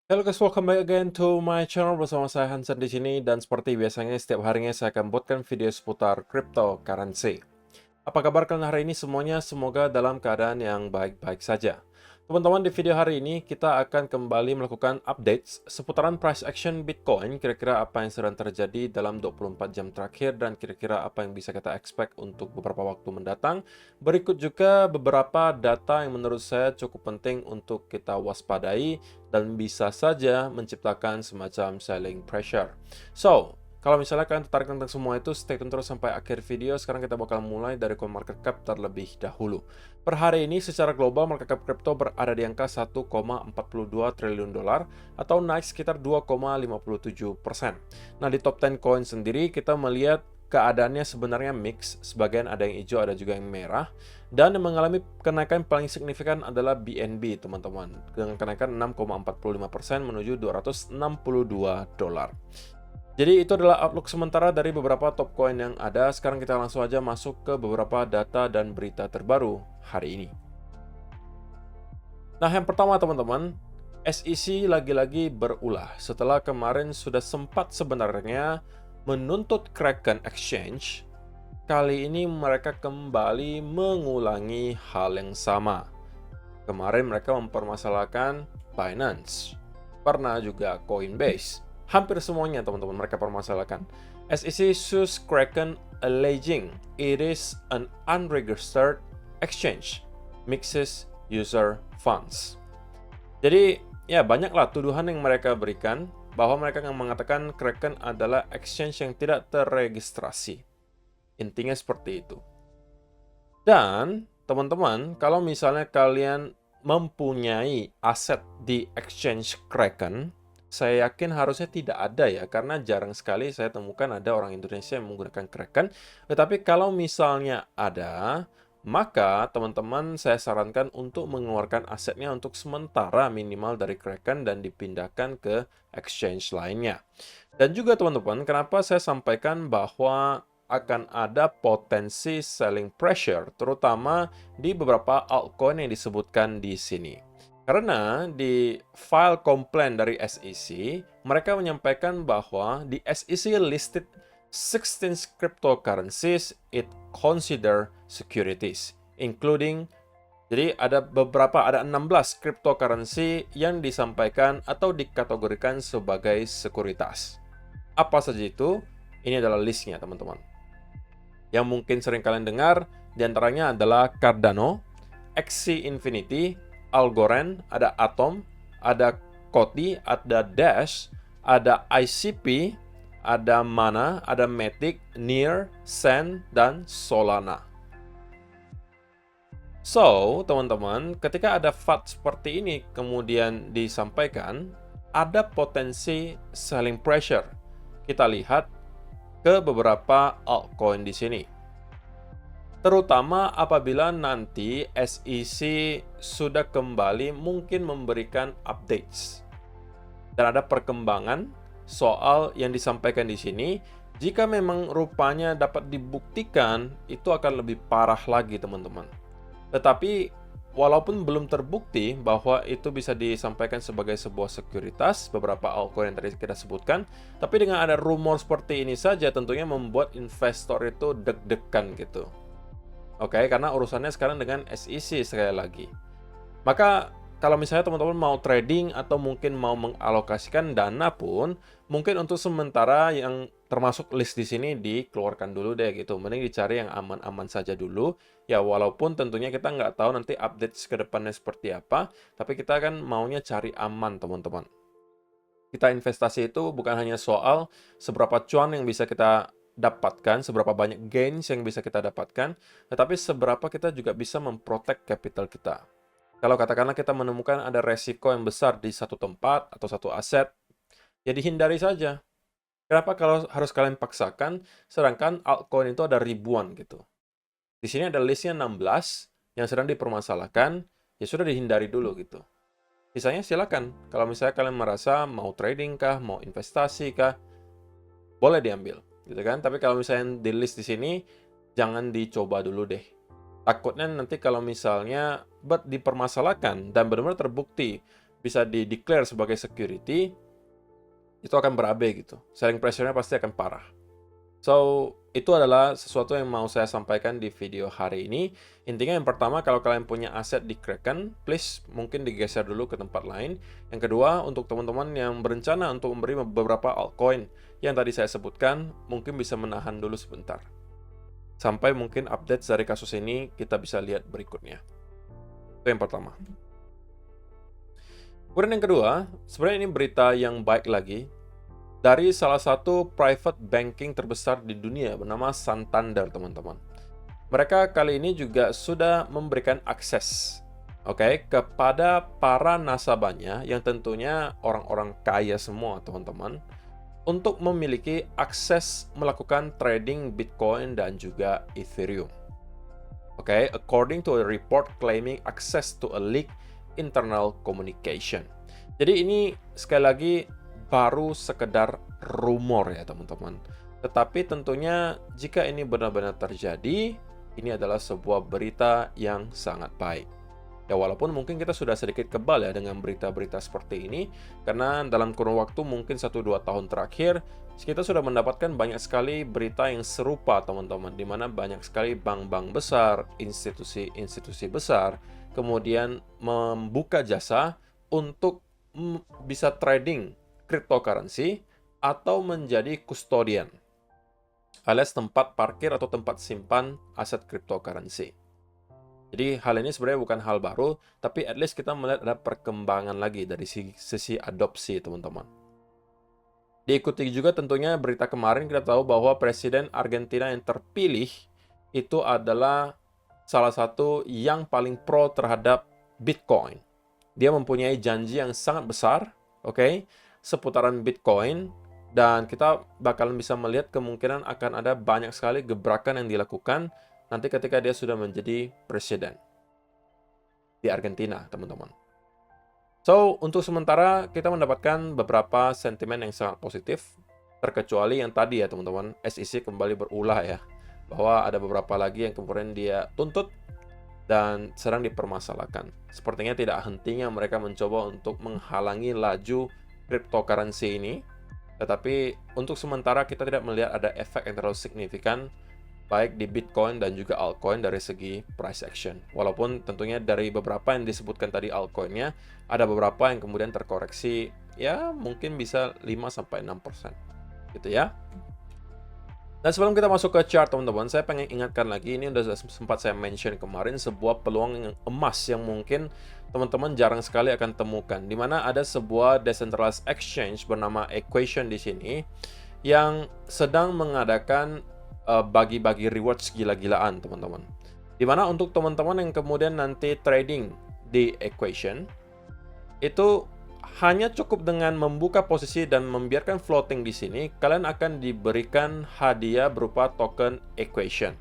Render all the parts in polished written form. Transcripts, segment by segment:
Halo guys, welcome back again to my channel bersama saya Hansen di sini dan seperti biasanya setiap harinya saya akan buatkan video seputar cryptocurrency. Apa kabar kalian hari ini semuanya? Semoga dalam keadaan yang baik-baik saja. Teman-teman, di video hari ini kita akan kembali melakukan updates seputaran price action Bitcoin, kira-kira apa yang sedang terjadi dalam 24 jam terakhir dan kira-kira apa yang bisa kita expect untuk beberapa waktu mendatang. Berikut juga beberapa data yang menurut saya cukup penting untuk kita waspadai dan bisa saja menciptakan semacam selling pressure. So, kalau misalnya kalian tertarik tentang semua itu, stay tune terus sampai akhir video. Sekarang kita bakal mulai dari CoinMarketCap terlebih dahulu. Per hari ini, secara global, market cap kripto berada di angka 1,42 triliun dolar atau naik sekitar 2,57%. Nah, di top 10 coin sendiri, kita melihat keadaannya sebenarnya mix. Sebagian ada yang hijau, ada juga yang merah. Dan yang mengalami kenaikan paling signifikan adalah BNB, teman-teman. Dengan kenaikan 6,45% menuju 262 dolar. Jadi itu adalah outlook sementara dari beberapa top coin yang ada. Sekarang kita langsung aja masuk ke beberapa data dan berita terbaru hari ini. Nah, yang pertama teman-teman, SEC lagi-lagi berulah setelah kemarin sudah sempat sebenarnya menuntut Kraken Exchange. Kali ini mereka kembali mengulangi hal yang sama. Kemarin mereka mempermasalahkan Binance, pernah juga Coinbase. Hampir semuanya teman-teman mereka permasalahkan. SEC sues Kraken alleging it is an unregistered exchange, mixes user funds. Jadi ya banyaklah tuduhan yang mereka berikan bahwa mereka yang mengatakan Kraken adalah exchange yang tidak terregistrasi. Intinya seperti itu. Dan teman-teman, kalau misalnya kalian mempunyai aset di exchange Kraken, saya yakin harusnya tidak ada ya, karena jarang sekali saya temukan ada orang Indonesia yang menggunakan Kraken. Tetapi kalau misalnya ada, maka teman-teman saya sarankan untuk mengeluarkan asetnya untuk sementara minimal dari Kraken dan dipindahkan ke exchange lainnya. Dan juga teman-teman, kenapa saya sampaikan bahwa akan ada potensi selling pressure, terutama di beberapa altcoin yang disebutkan di sini. Karena di file komplain dari SEC, mereka menyampaikan bahwa di SEC listed 16 cryptocurrencies it consider securities, including jadi ada 16 cryptocurrency yang disampaikan atau dikategorikan sebagai sekuritas. Apa saja itu? Ini adalah listnya, teman-teman. Yang mungkin sering kalian dengar, diantaranya adalah Cardano, Axie Infinity, Algorand, ada Atom, ada Koti, ada Dash, ada ICP, ada Mana, ada Matic, Near, Sand, dan Solana. So, teman-teman, ketika ada FAT seperti ini kemudian disampaikan, ada potensi selling pressure. Kita lihat ke beberapa altcoin di sini. Terutama apabila nanti SEC sudah kembali mungkin memberikan updates. Dan ada perkembangan soal yang disampaikan di sini. Jika memang rupanya dapat dibuktikan, itu akan lebih parah lagi, teman-teman. Tetapi walaupun belum terbukti bahwa itu bisa disampaikan sebagai sebuah sekuritas, beberapa altcoin yang tadi kita sebutkan, tapi dengan ada rumor seperti ini saja tentunya membuat investor itu deg-degan gitu. Oke, karena urusannya sekarang dengan SEC sekali lagi. Maka kalau misalnya teman-teman mau trading atau mungkin mau mengalokasikan dana pun, mungkin untuk sementara yang termasuk list di sini dikeluarkan dulu deh gitu. Mending dicari yang aman-aman saja dulu. Ya walaupun tentunya kita nggak tahu nanti update ke depannya seperti apa, tapi kita kan maunya cari aman teman-teman. Kita investasi itu bukan hanya soal seberapa cuan yang bisa kita dapatkan, seberapa banyak gains yang bisa kita dapatkan, tetapi seberapa kita juga bisa memprotek capital kita. Kalau katakanlah kita menemukan ada resiko yang besar di satu tempat atau satu aset, ya dihindari saja. Kenapa kalau harus kalian paksakan, sedangkan altcoin itu ada ribuan gitu. Di sini ada listnya 16 yang sedang dipermasalahkan, ya sudah dihindari dulu gitu. Sisanya silakan. Kalau misalnya kalian merasa mau trading kah, mau investasi kah, boleh diambil, gitu kan? Tapi kalau misalnya di list di sini, jangan dicoba dulu deh. Takutnya nanti kalau misalnya dipermasalahkan dan benar-benar terbukti bisa di-declare sebagai security, itu akan berabe gitu. Selling pressure-nya pasti akan parah. So, itu adalah sesuatu yang mau saya sampaikan di video hari ini. Intinya yang pertama, kalau kalian punya aset di Kraken, please mungkin digeser dulu ke tempat lain. Yang kedua, untuk teman-teman yang berencana untuk memberi beberapa altcoin yang tadi saya sebutkan, mungkin bisa menahan dulu sebentar. Sampai mungkin update dari kasus ini kita bisa lihat berikutnya. Itu yang pertama. Kemudian yang kedua, sebenarnya ini berita yang baik lagi dari salah satu private banking terbesar di dunia bernama Santander, teman-teman. Mereka kali ini juga sudah memberikan akses, kepada para nasabahnya yang tentunya orang-orang kaya semua, teman-teman, untuk memiliki akses melakukan trading Bitcoin dan juga Ethereum. According to a report claiming access to a leaked internal communication. Jadi ini sekali lagi baru sekedar rumor ya teman-teman. Tetapi tentunya jika ini benar-benar terjadi, ini adalah sebuah berita yang sangat baik. Ya walaupun mungkin kita sudah sedikit kebal ya dengan berita-berita seperti ini, karena dalam kurun waktu mungkin 1-2 tahun terakhir, kita sudah mendapatkan banyak sekali berita yang serupa teman-teman, di mana banyak sekali bank-bank besar, institusi-institusi besar, kemudian membuka jasa untuk bisa trading cryptocurrency atau menjadi custodian alias tempat parkir atau tempat simpan aset cryptocurrency. Jadi hal ini sebenarnya bukan hal baru, tapi at least kita melihat ada perkembangan lagi dari sisi adopsi teman-teman. Diikuti juga tentunya berita kemarin kita tahu bahwa Presiden Argentina yang terpilih itu adalah salah satu yang paling pro terhadap Bitcoin. Dia mempunyai janji yang sangat besar, seputaran Bitcoin, dan kita bakalan bisa melihat kemungkinan akan ada banyak sekali gebrakan yang dilakukan nanti ketika dia sudah menjadi presiden di Argentina, teman-teman. So, untuk sementara kita mendapatkan beberapa sentimen yang sangat positif, terkecuali yang tadi ya teman-teman, SEC kembali berulah ya, bahwa ada beberapa lagi yang kemudian dia tuntut dan sedang dipermasalahkan. Sepertinya tidak hentinya mereka mencoba untuk menghalangi laju cryptocurrency ini, tetapi untuk sementara kita tidak melihat ada efek yang terlalu signifikan baik di Bitcoin dan juga altcoin dari segi price action. Walaupun tentunya dari beberapa yang disebutkan tadi altcoinnya, ada beberapa yang kemudian terkoreksi ya mungkin bisa 5-6% gitu ya. Dan sebelum kita masuk ke chart teman-teman, saya pengen ingatkan lagi, ini udah sempat saya mention kemarin, sebuah peluang yang emas yang mungkin teman-teman jarang sekali akan temukan, di mana ada sebuah decentralized exchange bernama Equation di sini yang sedang mengadakan bagi-bagi rewards gila-gilaan teman-teman. Di mana untuk teman-teman yang kemudian nanti trading di Equation, itu hanya cukup dengan membuka posisi dan membiarkan floating di sini, kalian akan diberikan hadiah berupa token Equation.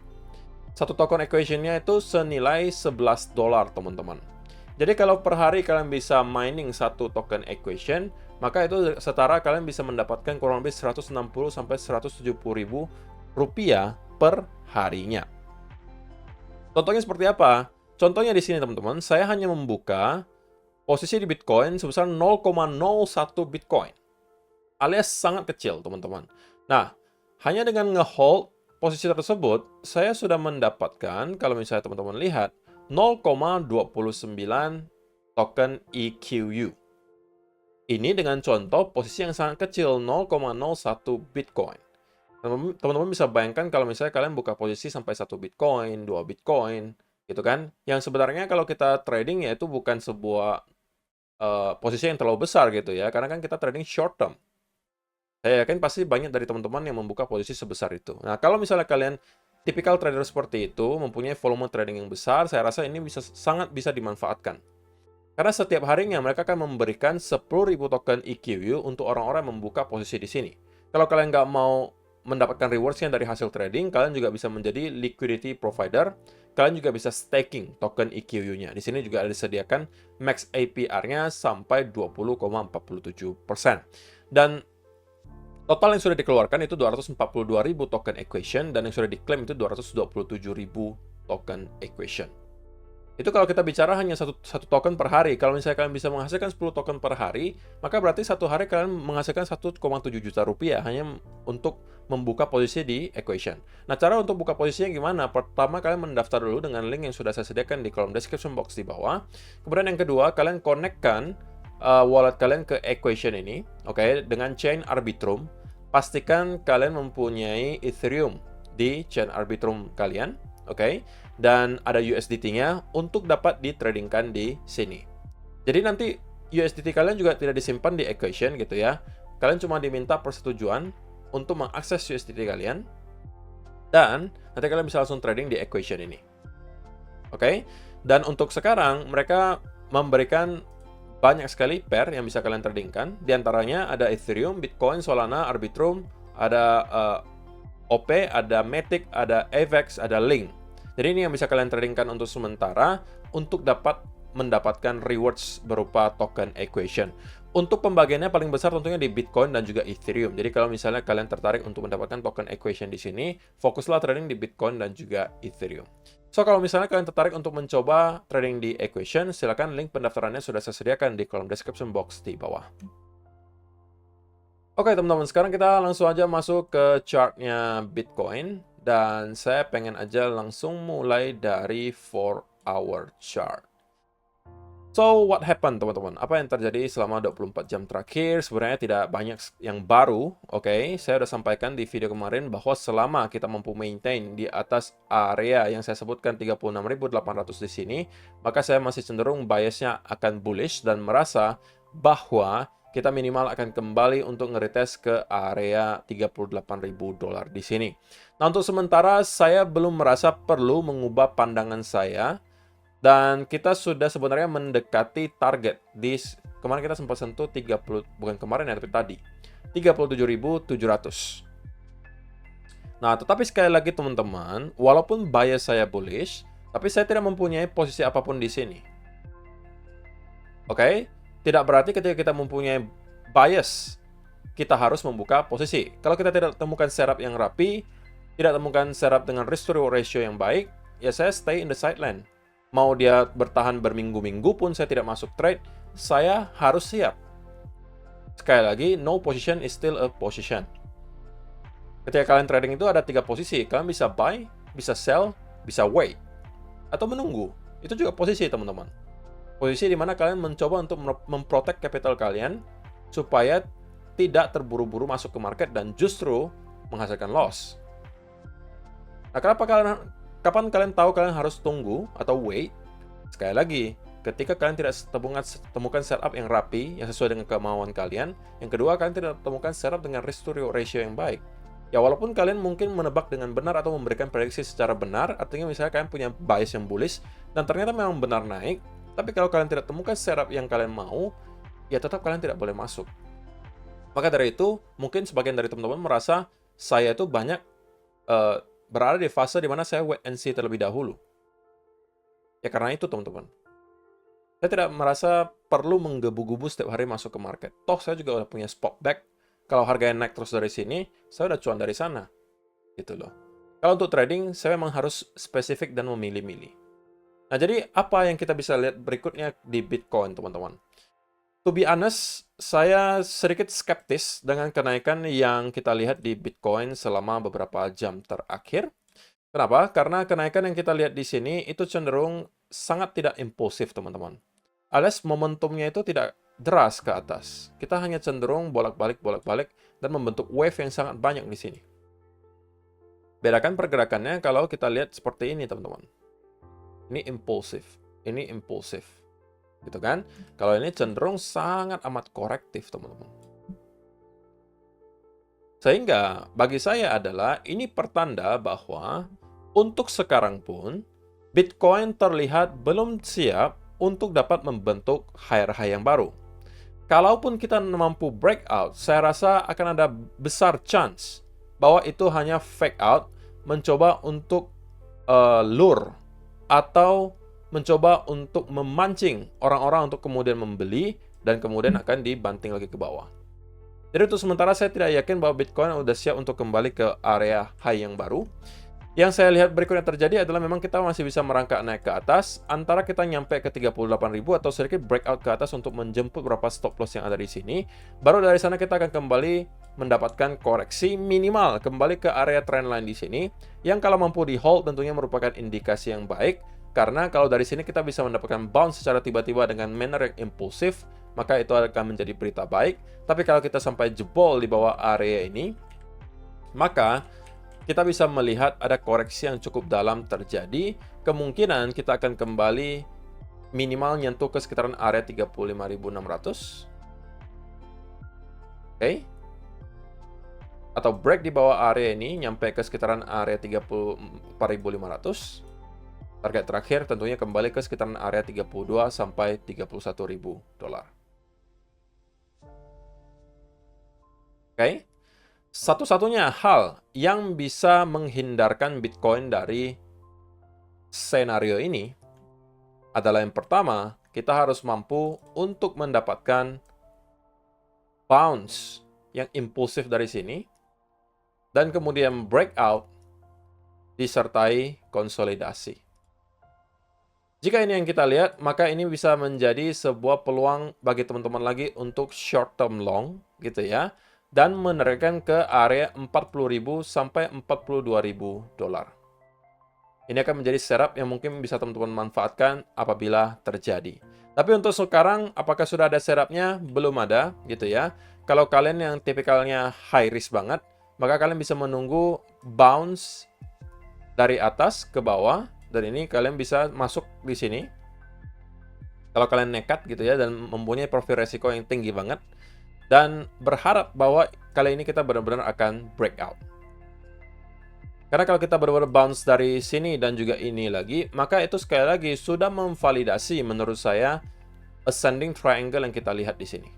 Satu token Equation-nya itu senilai $11, teman-teman. Jadi kalau per hari kalian bisa mining satu token Equation, maka itu setara kalian bisa mendapatkan kurang lebih 160-170 ribu rupiah per harinya. Contohnya seperti apa? Contohnya di sini teman-teman, saya hanya membuka posisi di Bitcoin sebesar 0,01 Bitcoin, alias sangat kecil, teman-teman. Nah, hanya dengan nge-hold posisi tersebut, saya sudah mendapatkan, kalau misalnya teman-teman lihat, 0,29 token EQU. Ini dengan contoh posisi yang sangat kecil, 0,01 Bitcoin. Teman-teman bisa bayangkan kalau misalnya kalian buka posisi sampai 1 Bitcoin, 2 Bitcoin, gitu kan. Yang sebenarnya kalau kita trading ya itu bukan sebuah posisi yang terlalu besar gitu ya, karena kan kita trading short term. Saya yakin pasti banyak dari teman-teman yang membuka posisi sebesar itu. Nah, kalau misalnya kalian tipikal trader seperti itu, mempunyai volume trading yang besar, saya rasa ini sangat bisa dimanfaatkan. Karena setiap harinya mereka akan memberikan 10.000 token EQU untuk orang-orang yang membuka posisi di sini. Kalau kalian nggak mau mendapatkan rewards-nya dari hasil trading, kalian juga bisa menjadi liquidity provider. Kalian juga bisa staking token EQU-nya. Di sini juga ada disediakan max APR-nya sampai 20,47%. Dan total yang sudah dikeluarkan itu 242.000 token Equation, dan yang sudah diklaim itu 227.000 token Equation. Itu kalau kita bicara hanya satu token per hari. Kalau misalnya kalian bisa menghasilkan 10 token per hari, maka berarti satu hari kalian menghasilkan 1,7 juta rupiah hanya untuk membuka posisi di Equation. Nah, cara untuk buka posisinya gimana? Pertama, kalian mendaftar dulu dengan link yang sudah saya sediakan di kolom description box di bawah. Kemudian yang kedua, kalian konekkan wallet kalian ke Equation ini, oke, dengan chain Arbitrum. Pastikan kalian mempunyai Ethereum di chain Arbitrum kalian, oke, dan ada USDT-nya untuk dapat ditradingkan di sini. Jadi nanti USDT kalian juga tidak disimpan di Equation gitu ya. Kalian cuma diminta persetujuan untuk mengakses USDT kalian, dan nanti kalian bisa langsung trading di Equation ini. Oke, dan untuk sekarang mereka memberikan banyak sekali pair yang bisa kalian tradingkan. Di antaranya ada Ethereum, Bitcoin, Solana, Arbitrum, ada OP, ada Matic, ada AVAX, ada Link. Jadi ini yang bisa kalian tradingkan untuk sementara untuk dapat mendapatkan rewards berupa token Equation. Untuk pembagiannya paling besar tentunya di Bitcoin dan juga Ethereum. Jadi kalau misalnya kalian tertarik untuk mendapatkan token Equation di sini, fokuslah trading di Bitcoin dan juga Ethereum. So, kalau misalnya kalian tertarik untuk mencoba trading di Equation, silakan link pendaftarannya sudah saya sediakan di kolom description box di bawah. Oke teman-teman, sekarang kita langsung aja masuk ke chartnya Bitcoin. Dan saya pengen aja langsung mulai dari 4-hour chart. So, what happened teman-teman? Apa yang terjadi selama 24 jam terakhir? Sebenarnya tidak banyak yang baru, oke? Saya udah sampaikan di video kemarin bahwa selama kita mampu maintain di atas area yang saya sebutkan 36.800 di sini, maka saya masih cenderung biasnya akan bullish dan merasa bahwa kita minimal akan kembali untuk ngeretest ke area $38.000 di sini. Nah, untuk sementara saya belum merasa perlu mengubah pandangan saya, dan kita sudah sebenarnya mendekati target di kemarin kita sempat sentuh 30, bukan kemarin ya, tapi tadi 37.700. Nah, tetapi sekali lagi teman-teman, walaupun bias saya bullish, tapi saya tidak mempunyai posisi apapun di sini. Oke? Tidak berarti ketika kita mempunyai bias, kita harus membuka posisi. Kalau kita tidak temukan setup yang rapi, tidak temukan setup dengan risk to reward ratio yang baik, ya saya stay in the sideline. Mau dia bertahan berminggu-minggu pun saya tidak masuk trade, saya harus siap. Sekali lagi, no position is still a position. Ketika kalian trading itu ada 3 posisi, kalian bisa buy, bisa sell, bisa wait, atau menunggu. Itu juga posisi teman-teman. Posisi di mana kalian mencoba untuk memprotect capital kalian supaya tidak terburu-buru masuk ke market dan justru menghasilkan loss. Nah, kapan kalian tahu kalian harus tunggu atau wait? Sekali lagi, ketika kalian tidak temukan setup yang rapi, yang sesuai dengan kemauan kalian. Yang kedua, kalian tidak temukan setup dengan risk to reward ratio yang baik. Ya, walaupun kalian mungkin menebak dengan benar atau memberikan prediksi secara benar, artinya misalnya kalian punya bias yang bullish, dan ternyata memang benar naik, tapi kalau kalian tidak temukan setup yang kalian mau, ya tetap kalian tidak boleh masuk. Maka dari itu, mungkin sebagian dari teman-teman merasa saya itu banyak berada di fase di mana saya wait and see terlebih dahulu. Ya karena itu teman-teman. Saya tidak merasa perlu menggebu-gebu setiap hari masuk ke market. Toh saya juga udah punya spot back. Kalau harganya naik terus dari sini, saya udah cuan dari sana. Gitu loh. Kalau untuk trading, saya memang harus spesifik dan memilih-milih. Nah, jadi apa yang kita bisa lihat berikutnya di Bitcoin, teman-teman? To be honest, saya sedikit skeptis dengan kenaikan yang kita lihat di Bitcoin selama beberapa jam terakhir. Kenapa? Karena kenaikan yang kita lihat di sini itu cenderung sangat tidak impulsif, teman-teman. Alias momentumnya itu tidak deras ke atas. Kita hanya cenderung bolak-balik dan membentuk wave yang sangat banyak di sini. Bedakan pergerakannya kalau kita lihat seperti ini, teman-teman. Ini impulsif, gitu kan? Kalau ini cenderung sangat amat korektif, teman-teman. Sehingga bagi saya adalah ini pertanda bahwa untuk sekarang pun Bitcoin terlihat belum siap untuk dapat membentuk higher high yang baru. Kalaupun kita mampu breakout, saya rasa akan ada besar chance bahwa itu hanya fake out, mencoba untuk lure atau mencoba untuk memancing orang-orang untuk kemudian membeli dan kemudian akan dibanting lagi ke bawah. Jadi untuk sementara saya tidak yakin bahwa Bitcoin sudah siap untuk kembali ke area high yang baru. Yang saya lihat berikutnya terjadi adalah memang kita masih bisa merangkak naik ke atas, antara kita nyampe ke 38.000 atau sedikit breakout ke atas untuk menjemput beberapa stop loss yang ada di sini. Baru dari sana kita akan kembali mendapatkan koreksi minimal kembali ke area trendline di sini, yang kalau mampu di hold tentunya merupakan indikasi yang baik, karena kalau dari sini kita bisa mendapatkan bounce secara tiba-tiba dengan manner yang impulsif, maka itu akan menjadi berita baik. Tapi kalau kita sampai jebol di bawah area ini, maka kita bisa melihat ada koreksi yang cukup dalam terjadi. Kemungkinan kita akan kembali minimal nyentuh ke sekitaran area 35.600. Oke. Atau break di bawah area ini, nyampe ke sekitaran area 34.500. Target terakhir tentunya kembali ke sekitaran area 32 sampai 31.000 dolar. Oke. Satu-satunya hal yang bisa menghindarkan Bitcoin dari senario ini adalah yang pertama, kita harus mampu untuk mendapatkan bounce yang impulsif dari sini, dan kemudian breakout disertai konsolidasi. Jika ini yang kita lihat, maka ini bisa menjadi sebuah peluang bagi teman-teman lagi untuk short term long, gitu ya, dan menaikkan ke area 40.000 sampai 42.000 dolar. Ini akan menjadi setup yang mungkin bisa teman-teman manfaatkan apabila terjadi. Tapi untuk sekarang, apakah sudah ada setupnya? Belum ada, gitu ya. Kalau kalian yang tipikalnya high risk banget, maka kalian bisa menunggu bounce dari atas ke bawah, dan ini kalian bisa masuk di sini. Kalau kalian nekat gitu ya, dan mempunyai profil resiko yang tinggi banget, dan berharap bahwa kali ini kita benar-benar akan breakout. Karena kalau kita benar-benar bounce dari sini dan juga ini lagi, maka itu sekali lagi sudah memvalidasi menurut saya ascending triangle yang kita lihat di sini.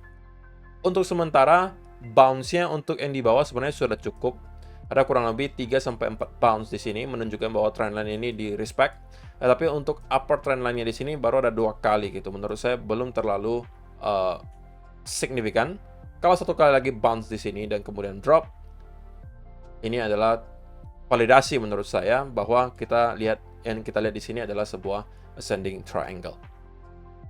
Untuk sementara, bounce-nya untuk yang di bawah sebenarnya sudah cukup. Ada kurang lebih 3-4 bounce di sini, menunjukkan bahwa trendline ini di respect. Tapi untuk upper trendline-nya di sini baru ada 2 kali gitu. Menurut saya belum terlalu signifikan. Kalau satu kali lagi bounce di sini dan kemudian drop, ini adalah validasi menurut saya bahwa yang kita lihat di sini adalah sebuah ascending triangle.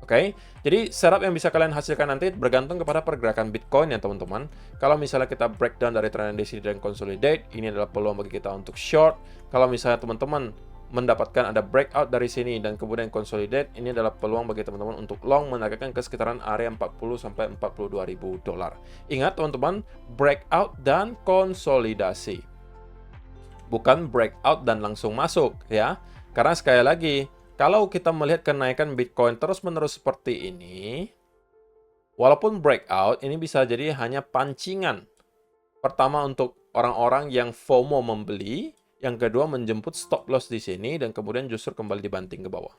Oke, jadi setup yang bisa kalian hasilkan nanti bergantung kepada pergerakan Bitcoin ya teman-teman. Kalau misalnya kita breakdown dari trend di sini dan consolidate, ini adalah peluang bagi kita untuk short. Kalau misalnya teman-teman mendapatkan ada breakout dari sini dan kemudian consolidate, ini adalah peluang bagi teman-teman untuk long menargetkan ke sekitaran area 40 sampai 42.000 dolar. Ingat teman-teman, breakout dan konsolidasi. Bukan breakout dan langsung masuk ya. Karena sekali lagi, kalau kita melihat kenaikan Bitcoin terus-menerus seperti ini, walaupun breakout, ini bisa jadi hanya pancingan. Pertama untuk orang-orang yang FOMO membeli, yang kedua menjemput stop loss di sini, dan kemudian justru kembali dibanting ke bawah.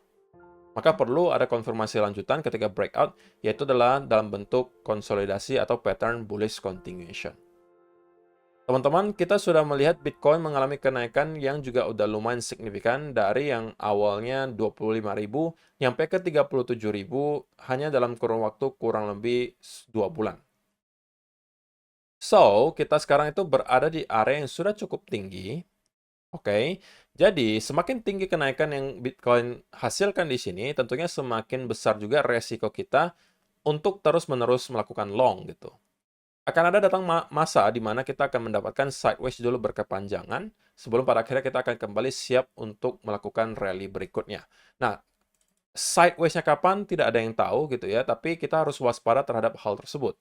Maka perlu ada konfirmasi lanjutan ketika breakout, yaitu adalah dalam bentuk konsolidasi atau pattern bullish continuation. Teman-teman, kita sudah melihat Bitcoin mengalami kenaikan yang juga udah lumayan signifikan dari yang awalnya 25.000 nyampe ke 37.000 hanya dalam kurun waktu kurang lebih 2 bulan. So, kita sekarang itu berada di area yang sudah cukup tinggi. Oke, jadi semakin tinggi kenaikan yang Bitcoin hasilkan di sini, tentunya semakin besar juga resiko kita untuk terus-menerus melakukan long gitu. Akan ada datang masa di mana kita akan mendapatkan sideways dulu berkepanjangan, sebelum pada akhirnya kita akan kembali siap untuk melakukan rally berikutnya. Nah, sideways-nya kapan tidak ada yang tahu gitu ya, tapi kita harus waspada terhadap hal tersebut.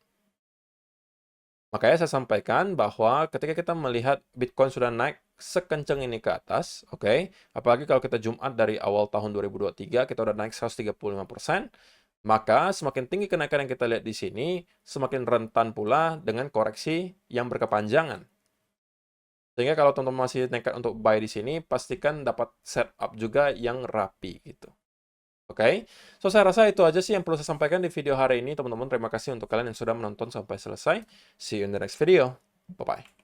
Makanya saya sampaikan bahwa ketika kita melihat Bitcoin sudah naik sekencang ini ke atas, oke, apalagi kalau kita Jumat dari awal tahun 2023, kita udah naik 135%, maka semakin tinggi kenaikan yang kita lihat di sini, semakin rentan pula dengan koreksi yang berkepanjangan. Sehingga kalau teman-teman masih nekat untuk buy di sini, pastikan dapat setup juga yang rapi gitu. Oke, so saya rasa itu aja sih yang perlu saya sampaikan di video hari ini, teman-teman. Terima kasih untuk kalian yang sudah menonton sampai selesai. See you in the next video. Bye-bye.